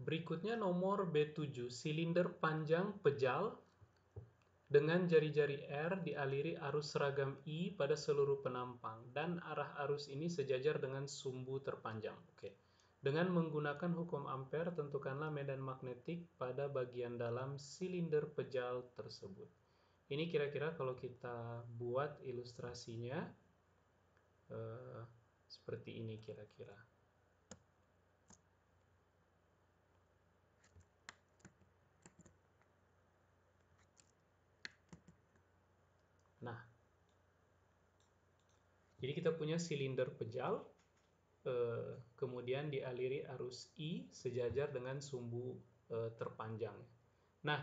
Berikutnya nomor B7, silinder panjang pejal dengan jari-jari R dialiri arus seragam I pada seluruh penampang dan arah arus ini sejajar dengan sumbu terpanjang. Oke. Dengan menggunakan hukum Ampere, tentukanlah medan magnetik pada bagian dalam silinder pejal tersebut. Ini kira-kira kalau kita buat ilustrasinya seperti ini kira-kira. Nah, jadi kita punya silinder pejal, kemudian dialiri arus I sejajar dengan sumbu terpanjang. Nah,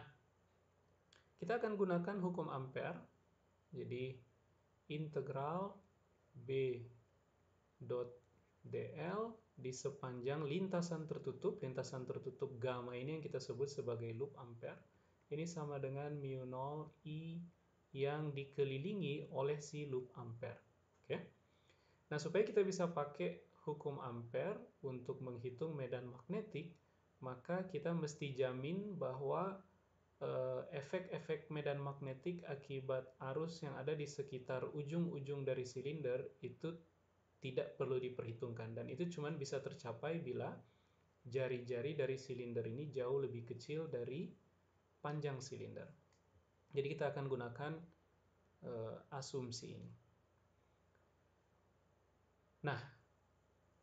kita akan gunakan hukum Ampere. Jadi integral B dot dl di sepanjang lintasan tertutup gamma ini yang kita sebut sebagai loop Ampere. Ini sama dengan mu 0 I yang dikelilingi oleh si loop Ampere. Oke. Nah, supaya kita bisa pakai hukum Ampere untuk menghitung medan magnetik, maka kita mesti jamin bahwa efek-efek medan magnetik akibat arus yang ada di sekitar ujung-ujung dari silinder itu tidak perlu diperhitungkan, dan itu cuma bisa tercapai bila jari-jari dari silinder ini jauh lebih kecil dari panjang silinder. Jadi kita akan gunakan asumsi ini. Nah,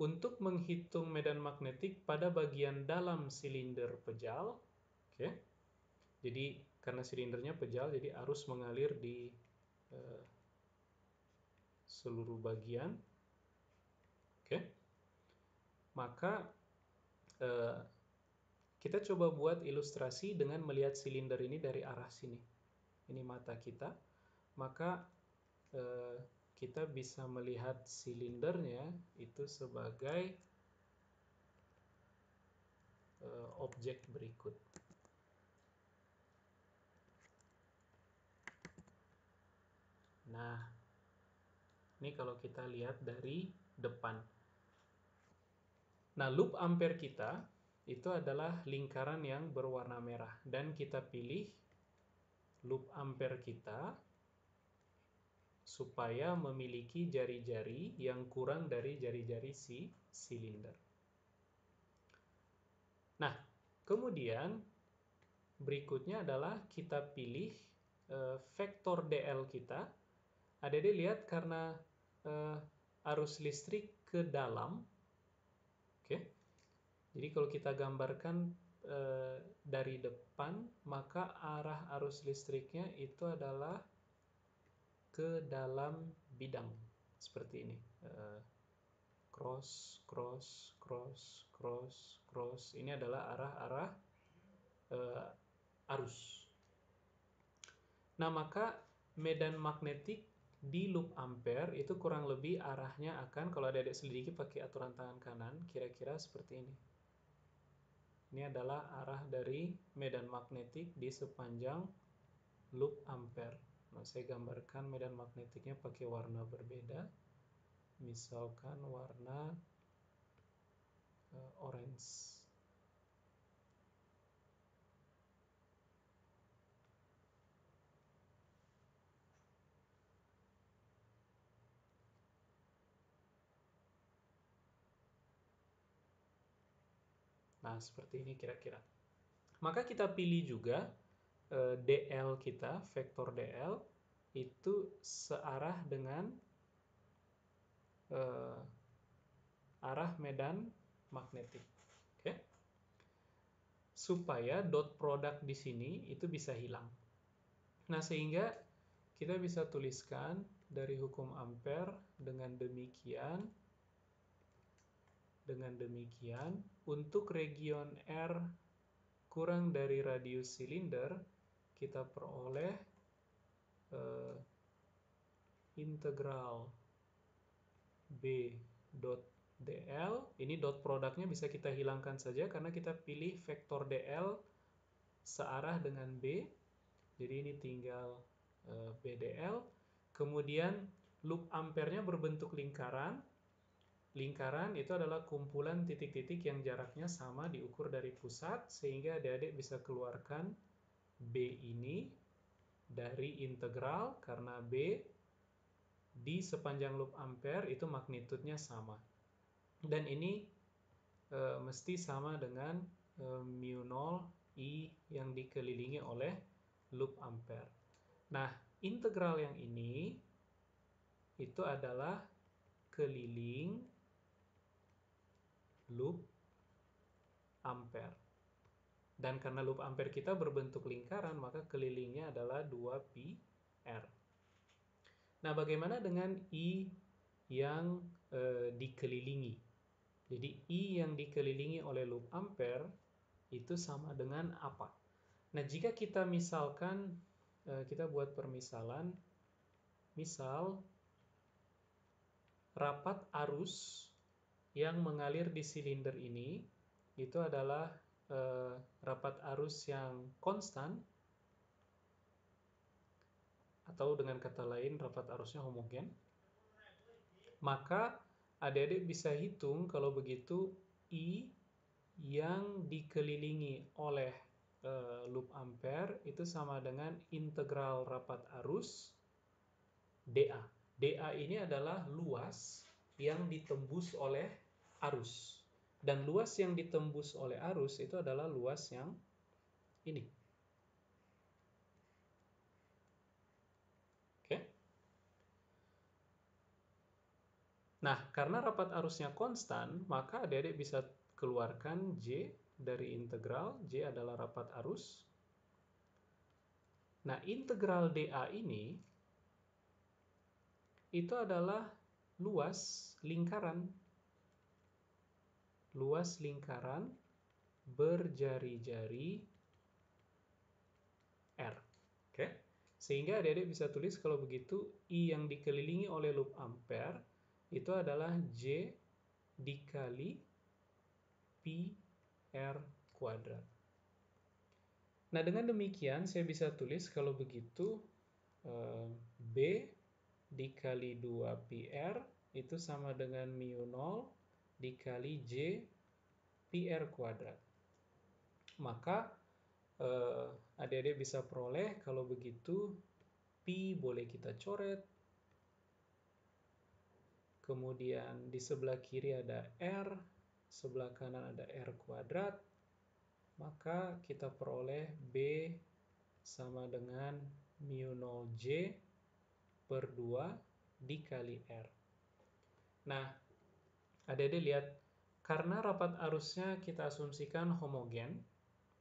untuk menghitung medan magnetik pada bagian dalam silinder pejal, oke. Jadi karena silindernya pejal, jadi arus mengalir di seluruh bagian. Oke. Maka kita coba buat ilustrasi dengan melihat silinder ini dari arah sini. Ini mata kita. Maka kita bisa melihat silindernya itu sebagai objek berikut. Nah, ini kalau kita lihat dari depan. Nah, loop Ampere kita itu adalah lingkaran yang berwarna merah, dan kita pilih loop Ampere kita supaya memiliki jari-jari yang kurang dari jari-jari si silinder. Nah, kemudian berikutnya adalah kita pilih vektor DL kita. Adik-adik lihat karena arus listrik ke dalam. Oke. Jadi kalau kita gambarkan dari depan, maka arah arus listriknya itu adalah ke dalam bidang seperti ini. Cross, cross, cross, cross, cross. Ini adalah arah-arah arus. Nah, maka medan magnetik di loop Ampere itu kurang lebih arahnya akan, kalau adik-adik selidiki pakai aturan tangan kanan, kira-kira seperti ini. Ini adalah arah dari medan magnetik di sepanjang loop Ampere. Nah, saya gambarkan medan magnetiknya pakai warna berbeda. Misalkan warna orange. Nah, seperti ini kira-kira. Maka kita pilih juga DL kita, vektor DL, itu searah dengan arah medan magnetik. Oke? Supaya dot product di sini itu bisa hilang. Nah, sehingga kita bisa tuliskan dari hukum Ampere dengan demikian, untuk region R kurang dari radius silinder, kita peroleh integral B dot dl. Ini dot produknya bisa kita hilangkan saja karena kita pilih vektor dl searah dengan B. Jadi ini tinggal BDL. Kemudian loop Ampere-nya berbentuk lingkaran. Lingkaran itu adalah kumpulan titik-titik yang jaraknya sama diukur dari pusat, sehingga adik-adik bisa keluarkan B ini dari integral, karena B di sepanjang loop ampere itu magnitudenya sama. Dan ini mesti sama dengan mu 0 I yang dikelilingi oleh loop ampere. Nah, integral yang ini itu adalah keliling loop ampere. Dan karena loop ampere kita berbentuk lingkaran, maka kelilingnya adalah 2pi R. Nah, bagaimana dengan I yang dikelilingi? Jadi, I yang dikelilingi oleh loop ampere itu sama dengan apa? Nah, jika kita misalkan, kita buat permisalan, misal rapat arus yang mengalir di silinder ini itu adalah rapat arus yang konstan, atau dengan kata lain rapat arusnya homogen. Maka adik-adik bisa hitung kalau begitu I yang dikelilingi oleh loop ampere itu sama dengan integral rapat arus dA. dA ini adalah luas yang ditembus oleh arus. Dan luas yang ditembus oleh arus itu adalah luas yang ini. Oke. Nah, karena rapat arusnya konstan, maka adik-adik bisa keluarkan J dari integral. J adalah rapat arus. Nah, integral dA ini itu adalah luas lingkaran. Luas lingkaran berjari-jari R. Oke. Sehingga adik-adik bisa tulis kalau begitu I yang dikelilingi oleh loop ampere itu adalah J dikali pi R kuadrat. Nah, dengan demikian saya bisa tulis kalau begitu B dikali 2pi R itu sama dengan mu 0 dikali J pi R kuadrat. Maka adik-adik bisa peroleh kalau begitu pi boleh kita coret, kemudian di sebelah kiri ada R, sebelah kanan ada R kuadrat, maka kita peroleh B sama dengan mu 0J per 2 dikali R. Nah, adik-adik lihat, karena rapat arusnya kita asumsikan homogen,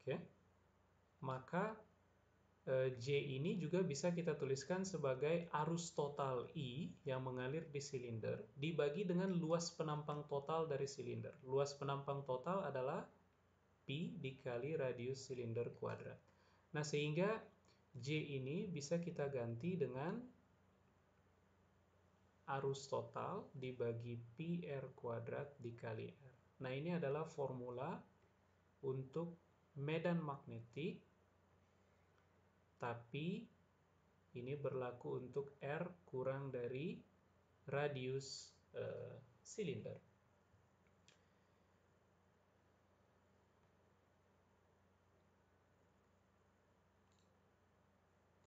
oke, maka J ini juga bisa kita tuliskan sebagai arus total I yang mengalir di silinder dibagi dengan luas penampang total dari silinder. Luas penampang total adalah pi dikali radius silinder kuadrat. Nah, sehingga J ini bisa kita ganti dengan arus total dibagi pi R kuadrat dikali R. Nah, ini adalah formula untuk medan magnetik, tapi ini berlaku untuk R kurang dari radius silinder.